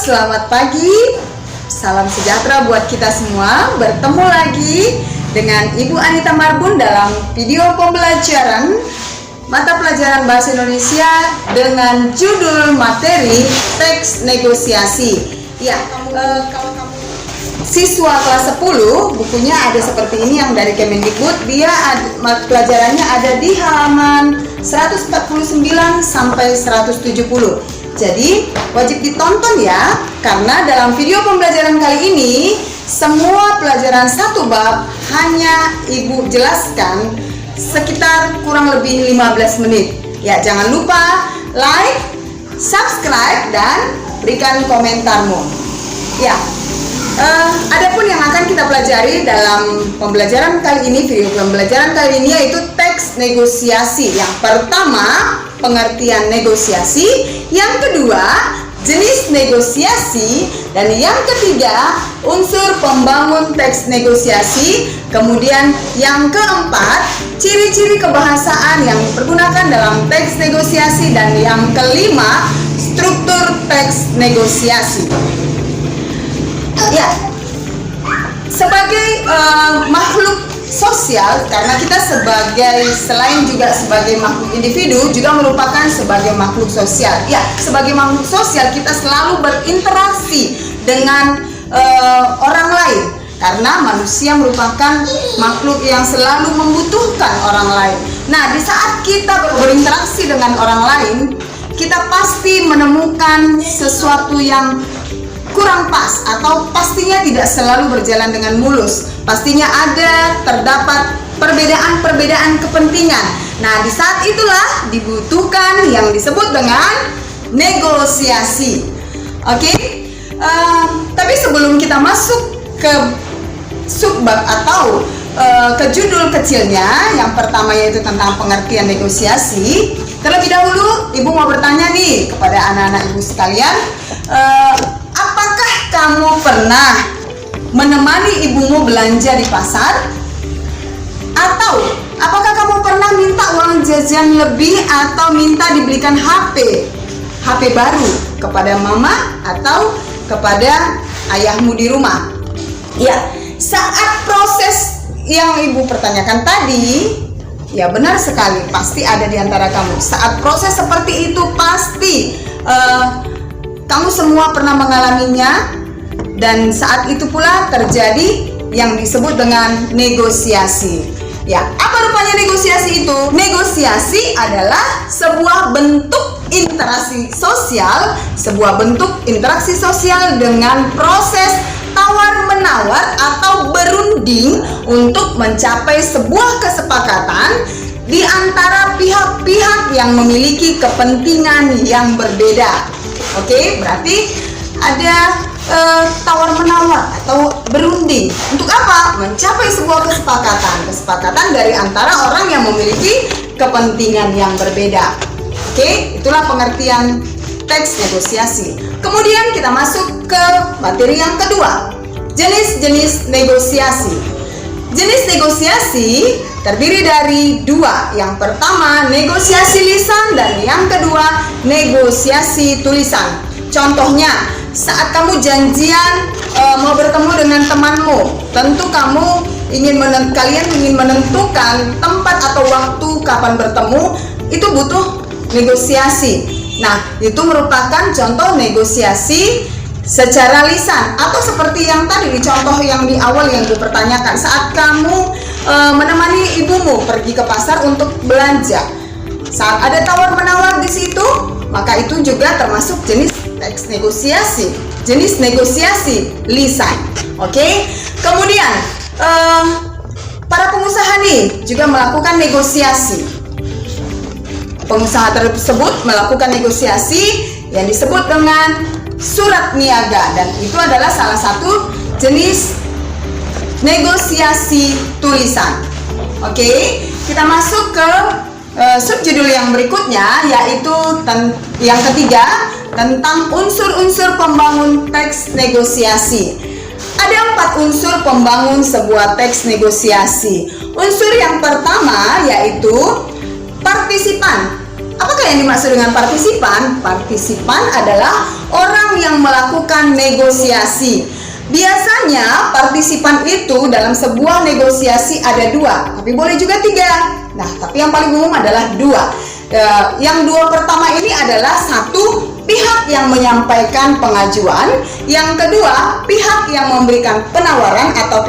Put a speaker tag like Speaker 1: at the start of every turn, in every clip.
Speaker 1: selamat pagi. Salam sejahtera buat kita semua. Bertemu lagi dengan Ibu Anita Marbun dalam video pembelajaran mata pelajaran Bahasa Indonesia dengan judul materi teks negosiasi. Ya, kalau kamu siswa kelas 10, bukunya ada seperti ini yang dari Kemendikbud. Dia pelajarannya ada di halaman 149 sampai 170. Jadi wajib ditonton ya, karena dalam video pembelajaran kali ini semua pelajaran satu bab hanya Ibu jelaskan sekitar kurang lebih 15 menit. Ya, jangan lupa like, subscribe, dan berikan komentarmu. Ya, adapun yang akan kita pelajari dalam pembelajaran kali ini, video pembelajaran kali ini yaitu teks negosiasi. Yang pertama, pengertian negosiasi, yang kedua, jenis negosiasi, dan yang ketiga, unsur pembangun teks negosiasi. Kemudian yang keempat, ciri-ciri kebahasaan yang dipergunakan dalam teks negosiasi, dan yang kelima, struktur teks negosiasi. Ya, sebagai makhluk sosial, karena kita selain juga sebagai makhluk individu, juga merupakan sebagai makhluk sosial. Ya, sebagai makhluk sosial kita selalu berinteraksi dengan orang lain, karena manusia merupakan makhluk yang selalu membutuhkan orang lain. Nah, di saat kita berinteraksi dengan orang lain, kita pasti menemukan sesuatu yang kurang pas, atau pastinya tidak selalu berjalan dengan mulus. Pastinya terdapat perbedaan-perbedaan kepentingan. Nah, di saat itulah dibutuhkan yang disebut dengan negosiasi. Oke? Tapi sebelum kita masuk ke subbab atau ke judul kecilnya, yang pertama yaitu tentang pengertian negosiasi, terlebih dahulu Ibu mau bertanya nih kepada anak-anak Ibu sekalian, apakah kamu pernah menemani ibumu belanja di pasar? Atau apakah kamu pernah minta uang jajan lebih atau minta dibelikan HP baru kepada mama atau kepada ayahmu di rumah? Ya, saat proses yang Ibu pertanyakan tadi, ya benar sekali, pasti ada di antara kamu. Saat proses seperti itu pasti kamu semua pernah mengalaminya, dan saat itu pula terjadi yang disebut dengan negosiasi. Ya, apa rupanya negosiasi itu? Negosiasi adalah sebuah bentuk interaksi sosial, dengan proses tawar-menawar atau berunding untuk mencapai sebuah kesepakatan di antara pihak-pihak yang memiliki kepentingan yang berbeda. Oke, berarti ada tawar-menawar atau berunding. Untuk apa? Mencapai sebuah kesepakatan dari antara orang yang memiliki kepentingan yang berbeda. Oke, itulah pengertian teks negosiasi. Kemudian kita masuk ke materi yang kedua, jenis-jenis negosiasi. Jenis negosiasi terdiri dari dua. Yang pertama, negosiasi lisan, dan yang kedua, negosiasi tulisan. Contohnya, saat kamu janjian mau bertemu dengan temanmu, tentu kalian ingin menentukan tempat atau waktu kapan bertemu, itu butuh negosiasi. Nah, itu merupakan contoh negosiasi secara lisan, atau seperti yang tadi di contoh yang di awal yang dipertanyakan, saat kamu menemani ibumu pergi ke pasar untuk belanja. Saat ada tawar-menawar di situ, maka itu juga termasuk jenis teks negosiasi, jenis negosiasi lisan. Oke? Kemudian para pengusaha nih juga melakukan negosiasi. Pengusaha tersebut melakukan negosiasi yang disebut dengan surat niaga, dan itu adalah salah satu jenis negosiasi tulisan. Oke, kita masuk ke subjudul yang berikutnya, yaitu yang ketiga, tentang unsur-unsur pembangun teks negosiasi. Ada 4 unsur pembangun sebuah teks negosiasi. Unsur yang pertama yaitu partisipan. Apakah yang dimaksud dengan partisipan? Partisipan adalah orang yang melakukan negosiasi. Biasanya partisipan itu dalam sebuah negosiasi ada 2, tapi boleh juga 3. Nah, tapi yang paling umum adalah 2. Yang 2 pertama ini adalah satu, pihak yang menyampaikan pengajuan, yang kedua pihak yang memberikan penawaran atau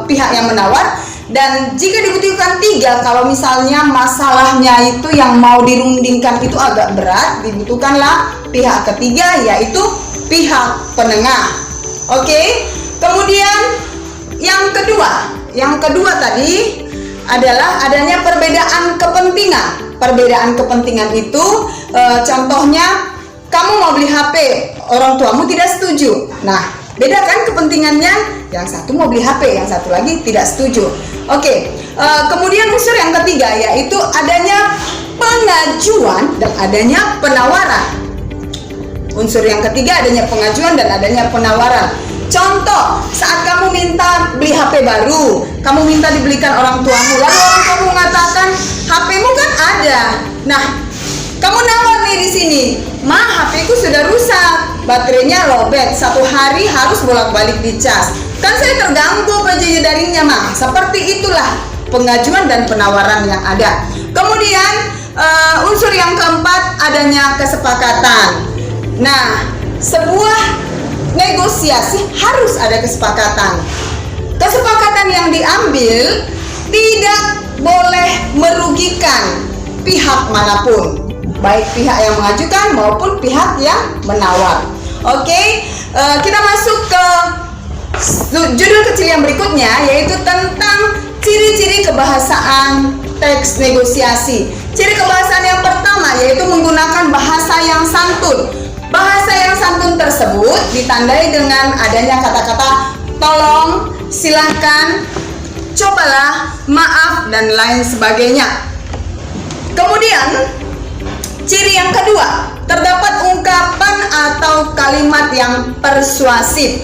Speaker 1: pihak yang menawar. Dan jika dibutuhkan 3, kalau misalnya masalahnya itu yang mau dirundingkan itu agak berat, dibutuhkanlah pihak ketiga, yaitu pihak penengah. Oke, kemudian yang kedua tadi adalah adanya perbedaan kepentingan. Perbedaan kepentingan itu contohnya kamu mau beli HP, orang tuamu tidak setuju. Nah, beda kan kepentingannya? Yang satu mau beli HP, yang satu lagi tidak setuju. Oke, kemudian unsur yang ketiga yaitu adanya pengajuan dan adanya penawaran. Unsur yang ketiga adanya pengajuan dan adanya penawaran. Contoh, saat kamu minta beli HP baru, kamu minta dibelikan orang tuamu, lalu orang tuamu mengatakan HP-mu kan ada. Nah, kamu nawar nih di sini, "Ma, HP-ku sudah rusak, baterainya lowbat, 1 hari harus bolak-balik dicas. Kan saya terganggu bidadarinya, Ma." Seperti itulah pengajuan dan penawaran yang ada. Kemudian unsur yang keempat adanya kesepakatan. Nah, sebuah negosiasi harus ada kesepakatan. Kesepakatan yang diambil tidak boleh merugikan pihak manapun, baik pihak yang mengajukan maupun pihak yang menawar. Oke, kita masuk ke judul kecil yang berikutnya, yaitu tentang ciri-ciri kebahasaan teks negosiasi. Ciri kebahasaan yang pertama yaitu menggunakan bahasa yang santun. Bahasa yang santun tersebut ditandai dengan adanya kata-kata tolong, silahkan, cobalah, maaf, dan lain sebagainya. Kemudian ciri yang kedua, terdapat ungkapan atau kalimat yang persuasif.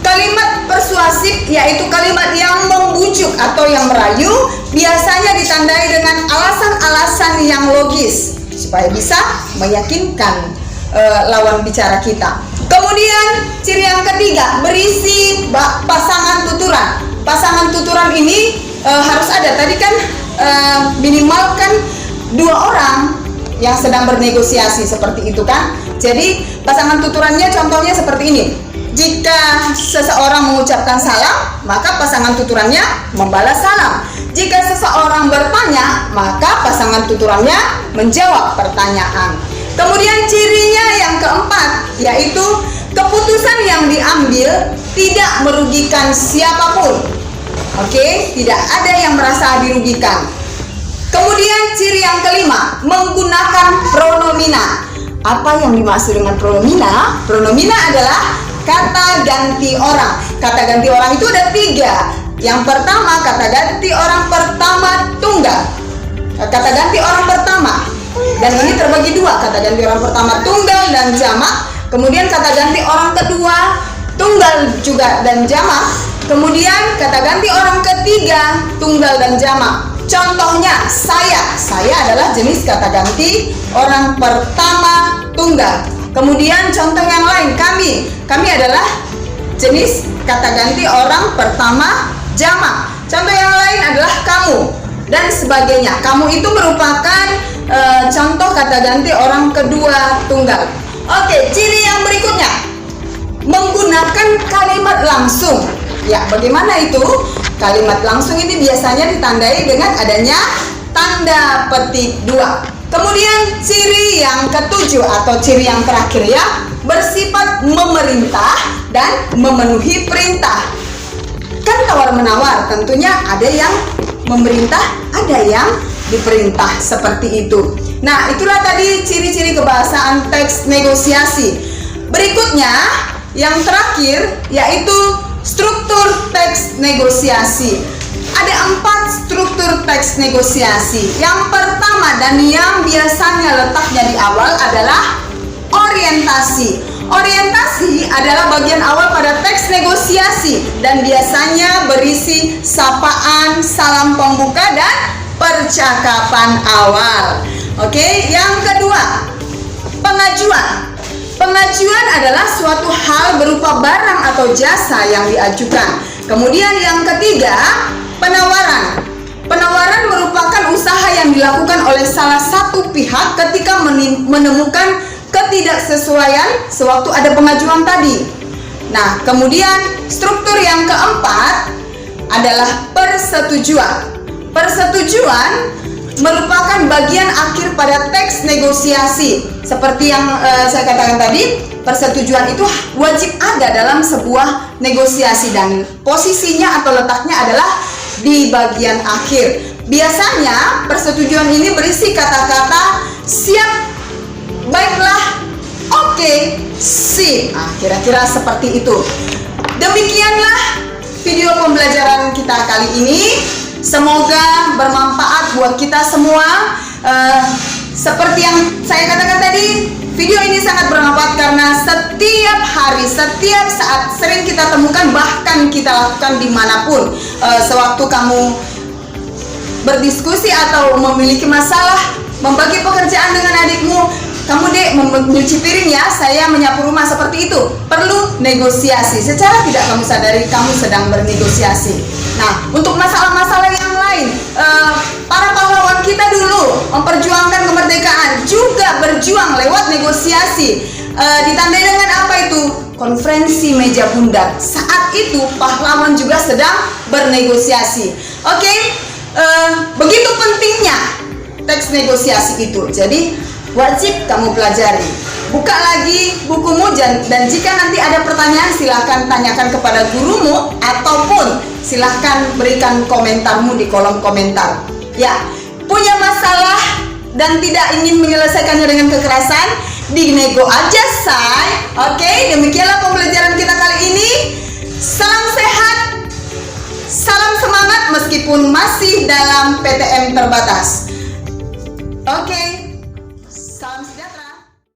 Speaker 1: Kalimat persuasif yaitu kalimat yang membujuk atau yang merayu, biasanya ditandai dengan alasan-alasan yang logis supaya bisa meyakinkan lawan bicara kita. Kemudian ciri yang ketiga, berisi pasangan tuturan. Pasangan tuturan ini harus ada. Tadi kan minimal kan 2 orang yang sedang bernegosiasi, seperti itu kan. Jadi pasangan tuturannya contohnya seperti ini. Jika seseorang mengucapkan salam, maka pasangan tuturannya membalas salam. Jika seseorang bertanya, maka pasangan tuturannya menjawab pertanyaan. Kemudian cirinya yang keempat yaitu keputusan yang diambil tidak merugikan siapapun. Oke, tidak ada yang merasa dirugikan. Kemudian ciri yang kelima, menggunakan pronomina. Apa yang dimaksud dengan pronomina? Pronomina adalah kata ganti orang. Kata ganti orang itu ada 3. Yang pertama, kata ganti orang pertama tunggal. Kata ganti orang pertama, dan ini terbagi 2, kata ganti orang pertama tunggal dan jamak. Kemudian kata ganti orang kedua tunggal juga dan jamak. Kemudian kata ganti orang ketiga tunggal dan jamak. Contohnya saya adalah jenis kata ganti orang pertama tunggal. Kemudian contoh yang lain, kami adalah jenis kata ganti orang pertama jamak. Contoh yang lain adalah kamu dan sebagainya. Kamu itu merupakan contoh kata ganti orang kedua tunggal. Oke, ciri yang berikutnya, menggunakan kalimat langsung. Ya, bagaimana itu? Kalimat langsung ini biasanya ditandai dengan adanya tanda petik 2. Kemudian ciri yang ketujuh atau ciri yang terakhir ya, bersifat memerintah dan memenuhi perintah. Kan tawar-menawar, tentunya ada yang memerintah, ada yang diperintah, seperti itu. Nah, itulah tadi ciri-ciri kebahasaan teks negosiasi. Berikutnya, yang terakhir yaitu struktur teks negosiasi. Ada 4 struktur teks negosiasi. Yang pertama dan yang biasanya letaknya di awal adalah orientasi. Orientasi adalah bagian awal pada teks negosiasi dan biasanya berisi sapaan, salam pembuka, dan percakapan awal. Oke, yang kedua, pengajuan. Pengajuan adalah suatu hal berupa barang atau jasa yang diajukan. Kemudian yang ketiga, penawaran. Penawaran merupakan usaha yang dilakukan oleh salah satu pihak ketika menemukan ketidaksesuaian sewaktu ada pengajuan tadi. Nah, kemudian struktur yang keempat adalah persetujuan. Persetujuan merupakan bagian akhir pada teks negosiasi. Seperti yang saya katakan tadi, persetujuan itu wajib ada dalam sebuah negosiasi dan posisinya atau letaknya adalah di bagian akhir. Biasanya persetujuan ini berisi kata-kata siap, baiklah, oke, sip. Nah, kira-kira seperti itu. Demikianlah video pembelajaran kita kali ini. Semoga bermanfaat buat kita semua. Seperti yang saya katakan tadi, video ini sangat bermanfaat karena setiap hari, setiap saat sering kita temukan, bahkan kita lakukan dimanapun. Sewaktu kamu berdiskusi atau memiliki masalah, membagi pekerjaan dengan adikmu, kamu dek mencuci piring ya, saya menyapu rumah, seperti itu. Perlu negosiasi. Secara tidak kamu sadari kamu sedang bernegosiasi. Nah, untuk masalah-masalah yang lain, para pahlawan kita dulu memperjuangkan kemerdekaan juga berjuang lewat negosiasi. Ditandai dengan apa itu? Konferensi meja bundar. Saat itu pahlawan juga sedang bernegosiasi. Oke, begitu pentingnya teks negosiasi itu. Jadi wajib kamu pelajari. Buka lagi bukumu dan jika nanti ada pertanyaan silahkan tanyakan kepada gurumu ataupun silahkan berikan komentarmu di kolom komentar. Ya, punya masalah dan tidak ingin menyelesaikannya dengan kekerasan, dinego aja say. Oke, demikianlah pembelajaran kita kali ini. Salam sehat, salam semangat meskipun masih dalam PTM terbatas. Oke.